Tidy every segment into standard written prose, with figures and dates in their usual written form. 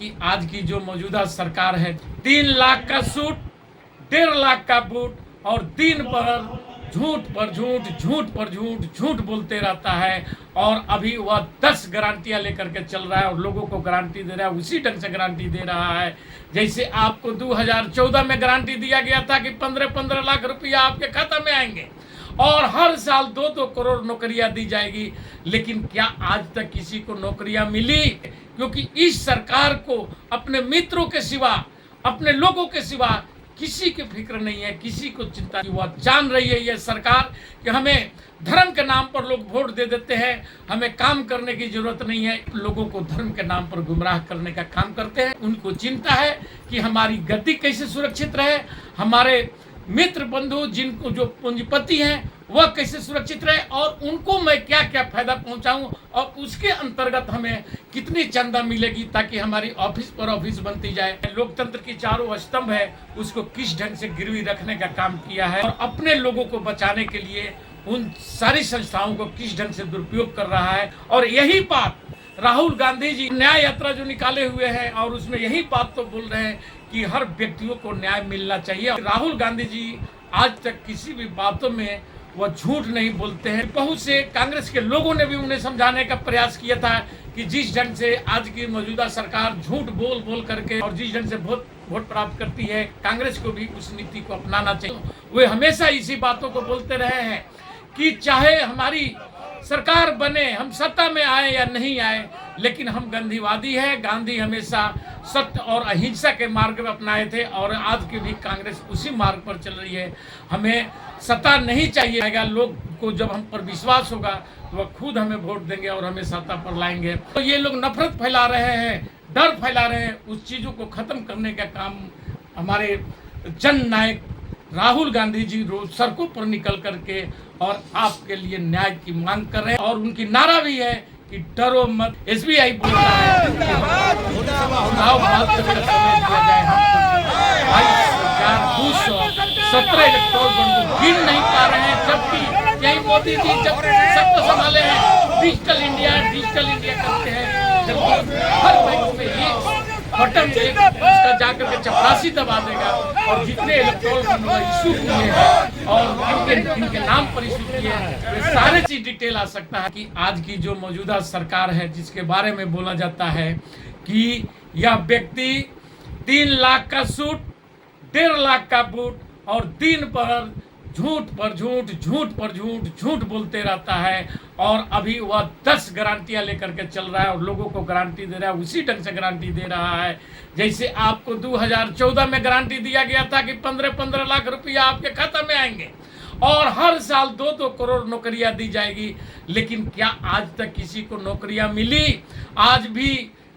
कि आज की जो मौजूदा सरकार है 3 लाख का सूट, 1.5 लाख का बूट और दिन भर झूठ पर झूठ, झूठ पर झूठ, झूठ बोलते रहता है। और अभी वह 10 गारंटियां लेकर के चल रहा है और लोगों को गारंटी दे रहा है, उसी ढंग से गारंटी दे रहा है जैसे आपको 2014 में गारंटी दिया गया था कि 15-15 लाख रुपया आपके खाता में आएंगे और हर साल 2-2 करोड़ नौकरियां दी जाएगी। लेकिन क्या आज तक किसी को नौकरियां मिली? क्योंकि इस सरकार को अपने मित्रों के सिवा, अपने लोगों के सिवा किसी की फिक्र नहीं है, किसी को चिंता नहीं। वह जान रही है ये सरकार कि हमें धर्म के नाम पर लोग वोट दे देते हैं, हमें काम करने की जरूरत नहीं है। लोगों को धर्म के नाम पर गुमराह करने का काम करते हैं। उनको चिंता है कि हमारी गति कैसे सुरक्षित रहे, हमारे मित्र बंधु जिनको जो पूंजीपति हैं वह कैसे सुरक्षित रहे और उनको मैं क्या क्या फायदा पहुंचाऊं और उसके अंतर्गत हमें कितनी चंदा मिलेगी ताकि हमारी ऑफिस पर ऑफिस बनती जाए। लोकतंत्र की चारों स्तंभ है उसको किस ढंग से गिरवी रखने का काम किया है और अपने लोगों को बचाने के लिए उन सारी संस्थाओं को किस ढंग से दुरुपयोग कर रहा है। और यही बात राहुल गांधी जी न्याय यात्रा जो निकाले हुए हैं और उसमें यही बात तो बोल रहे हैं कि हर व्यक्तियों को न्याय मिलना चाहिए। राहुल गांधी जी आज तक किसी भी बातों में वह झूठ नहीं बोलते हैं। बहुत से कांग्रेस के लोगों ने भी उन्हें समझाने का प्रयास किया था कि जिस ढंग से आज की मौजूदा सरकार झूठ बोल बोल करके और जिस ढंग से वोट प्राप्त करती है, कांग्रेस को भी उस नीति को अपनाना चाहिए। वे हमेशा इसी बातों को बोलते रहे हैं कि चाहे हमारी सरकार बने, हम सत्ता में आए या नहीं आए, लेकिन हम गांधीवादी हैं। गांधी हमेशा सत्य और अहिंसा के मार्ग में अपनाए थे और आज की भी कांग्रेस उसी मार्ग पर चल रही है। हमें सत्ता नहीं चाहिए। लोग को जब हम पर विश्वास होगा तो वह खुद हमें वोट देंगे और हमें सत्ता पर लाएंगे। तो ये लोग नफरत फैला रहे हैं, डर फैला रहे हैं, उस चीज़ों को खत्म करने का काम हमारे जन नायक राहुल गांधी जी रोज सड़कों पर निकल करके और आपके लिए न्याय की मांग कर रहे हैं। और उनकी नारा भी है कि डरो मत। SBI बोल रहा है कि चुनाव बाद तक का समय दिया जाए। हम 2217 इलेक्टोरल बॉन्ड को गिन नहीं पा रहे हैं, जबकि यही मोदी जी जब सबको संभाले हैं डिजिटल इंडिया करते हैं, जबकि हर बैंक में एक बटन उसका जाकर के चपरासी दबा देगा और जितने इलेक्ट्रोल इशू किए हैं और इनके नाम पर इशू किए हैं वे सारे चीज डिटेल आ सकता है। कि आज की जो मौजूदा सरकार है जिसके बारे में बोला जाता है कि यह व्यक्ति 3 लाख का सूट, 1.5 लाख का बूट और दिन भर झूठ पर झूठ, झूठ पर झूठ, झूठ बोलते रहता है। और अभी वह 10 गारंटियां लेकर के चल रहा है और लोगों को गारंटी दे रहा है, उसी ढंग से गारंटी दे रहा है जैसे आपको 2014 में गारंटी दिया गया था कि 15-15 लाख रुपया आपके खाता में आएंगे और हर साल 2-2 करोड़ नौकरियां दी जाएगी। लेकिन क्या आज तक किसी को नौकरियां मिली? आज भी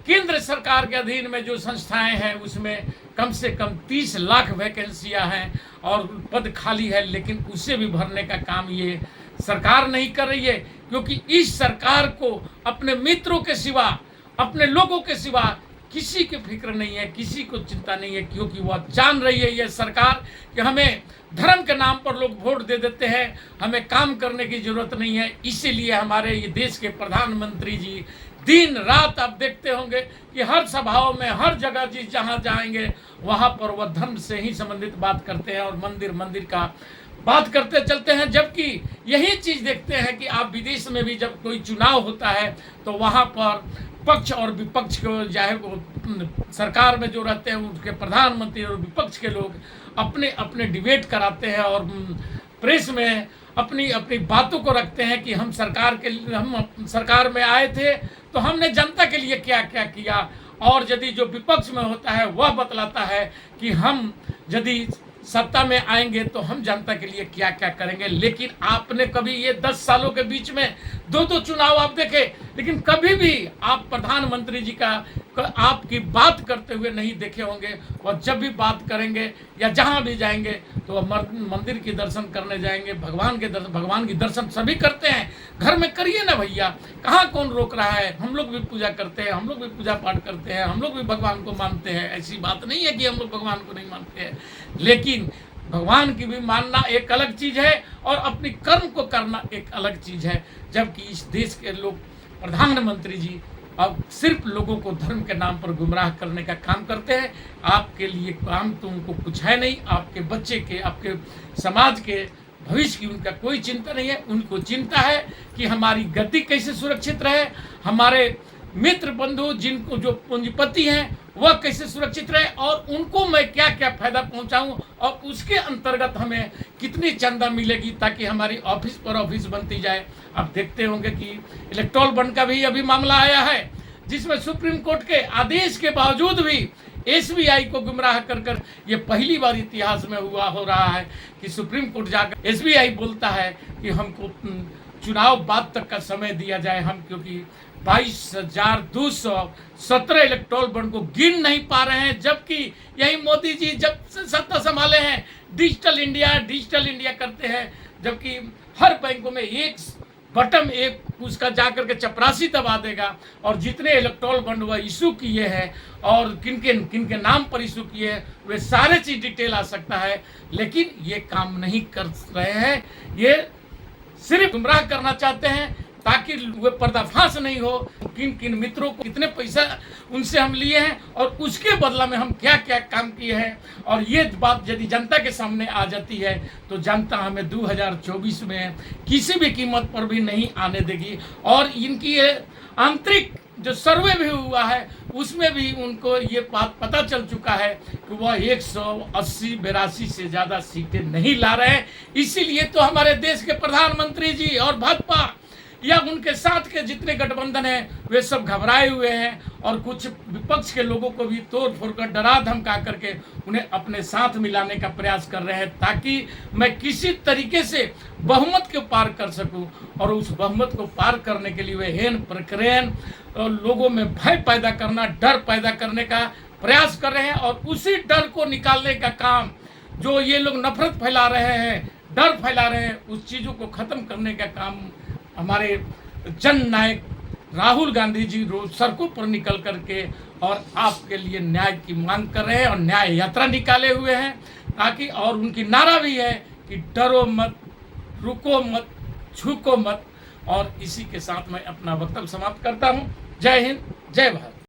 केंद्र सरकार के अधीन में जो संस्थाएं हैं उसमें कम से कम 30 लाख वैकेंसियां हैं और पद खाली है, लेकिन उसे भी भरने का काम ये सरकार नहीं कर रही है। क्योंकि इस सरकार को अपने मित्रों के सिवा, अपने लोगों के सिवा किसी की फिक्र नहीं है, किसी को चिंता नहीं है। क्योंकि वह जान रही है ये सरकार कि हमें धर्म के नाम पर लोग वोट दे देते हैं, हमें काम करने की जरूरत नहीं है। इसीलिए हमारे ये देश के प्रधानमंत्री जी दिन रात आप देखते होंगे कि हर सभाओं में, हर जगह जिस जहाँ जाएंगे वहाँ पर वह धर्म से ही संबंधित बात करते हैं और मंदिर का बात करते चलते हैं। जबकि यही चीज़ देखते हैं कि आप विदेश में भी जब कोई चुनाव होता है तो वहाँ पर पक्ष और विपक्ष को, चाहे वो सरकार में जो रहते हैं उनके प्रधानमंत्री और विपक्ष के लोग अपने अपने डिबेट कराते हैं और प्रेस में अपनी अपनी बातों को रखते हैं कि हम सरकार में आए थे तो हमने जनता के लिए क्या क्या किया। और यदि जो विपक्ष में होता है वह बतलाता है कि हम यदि सत्ता में आएंगे तो हम जनता के लिए क्या क्या करेंगे। लेकिन आपने कभी ये 10 सालों के बीच में 2-2 चुनाव आप देखे, लेकिन कभी भी आप प्रधानमंत्री जी का आपकी बात करते हुए नहीं देखे होंगे। और जब भी बात करेंगे या जहाँ भी जाएंगे तो वह मंदिर के दर्शन करने जाएंगे, भगवान की दर्शन सभी करते हैं। घर में करिए ना भैया, कहाँ कौन रोक रहा है? हम लोग भी पूजा करते हैं, हम लोग भी पूजा पाठ करते हैं, हम लोग भी भगवान को मानते हैं। ऐसी बात नहीं है कि हम लोग भगवान को नहीं मानते हैं, लेकिन भगवान की भी मानना एक अलग चीज़ है और अपनी कर्म को करना एक अलग चीज़ है। जबकि इस देश के लोग, प्रधानमंत्री जी अब सिर्फ लोगों को धर्म के नाम पर गुमराह करने का काम करते हैं। आपके लिए काम तो उनको कुछ है नहीं, आपके बच्चे के, आपके समाज के भविष्य की उनका कोई चिंता नहीं है। उनको चिंता है कि हमारी गति कैसे सुरक्षित रहे, हमारे मित्र बंधु जिनको जो पूंजीपति हैं वह कैसे सुरक्षित रहे, और उनको मैं क्या क्या फायदा पहुंचाऊं, और उसके अंतर्गत हमें कितनी चंदा मिलेगी ताकि हमारी ऑफिस पर ऑफिस बनती जाए। आप देखते होंगे कि इलेक्ट्रोल बॉन्ड का भी अभी मामला आया है, जिसमें सुप्रीम कोर्ट के आदेश के बावजूद भी एसबीआई को गुमराह कर ये पहली बार इतिहास में हो रहा है कि सुप्रीम कोर्ट जाकर एसबीआई बोलता है कि हमको चुनाव बाद तक का समय दिया जाए, हम क्योंकि 22,217 इलेक्ट्रोल बॉन्ड को गिन नहीं पा रहे हैं, जबकि यही मोदी जी जब से सत्ता संभाले हैं डिजिटल इंडिया करते हैं, जबकि हर बैंकों में एक बटन एक उसका जाकर के चपरासी दबा देगा, और जितने इलेक्ट्रोल बॉन्ड वह इशू किए हैं और किनके नाम पर इशू किए हैं वे सारे चीज डिटेल आ सकता है, लेकिन ये काम नहीं कर रहे हैं। ये सिर्फ गुमराह करना चाहते हैं ताकि वे पर्दाफाश नहीं हो, किन मित्रों को कितने पैसा उनसे हम लिए हैं और उसके बदला में हम क्या क्या काम किए हैं। और ये बात यदि जनता के सामने आ जाती है तो जनता हमें 2024 में किसी भी कीमत पर भी नहीं आने देगी। और इनकी आंतरिक जो सर्वे भी हुआ है उसमें भी उनको ये बात पता चल चुका है कि वह 180-82 से ज़्यादा सीटें नहीं ला रहे हैं। इसीलिए तो हमारे देश के प्रधानमंत्री जी और भाजपा या उनके साथ के जितने गठबंधन हैं वे सब घबराए हुए हैं, और कुछ विपक्ष के लोगों को भी तोड़ फोड़ कर डरा धमका करके उन्हें अपने साथ मिलाने का प्रयास कर रहे हैं, ताकि मैं किसी तरीके से बहुमत को पार कर सकूं। और उस बहुमत को पार करने के लिए वे हेन प्रक्रियन लोगों में भय पैदा करना, डर पैदा करने का प्रयास कर रहे हैं, और उसी डर को निकालने का काम जो ये लोग नफरत फैला रहे हैं, डर फैला रहे हैं, उस चीज़ों को ख़त्म करने का काम हमारे जन नायक राहुल गांधी जी रोज सड़कों पर निकल करके और आपके लिए न्याय की मांग कर रहे हैं और न्याय यात्रा निकाले हुए हैं, ताकि और उनकी नारा भी है कि डरो मत, रुको मत, झुको मत। और इसी के साथ मैं अपना वक्तव्य समाप्त करता हूं। जय हिंद, जय भारत।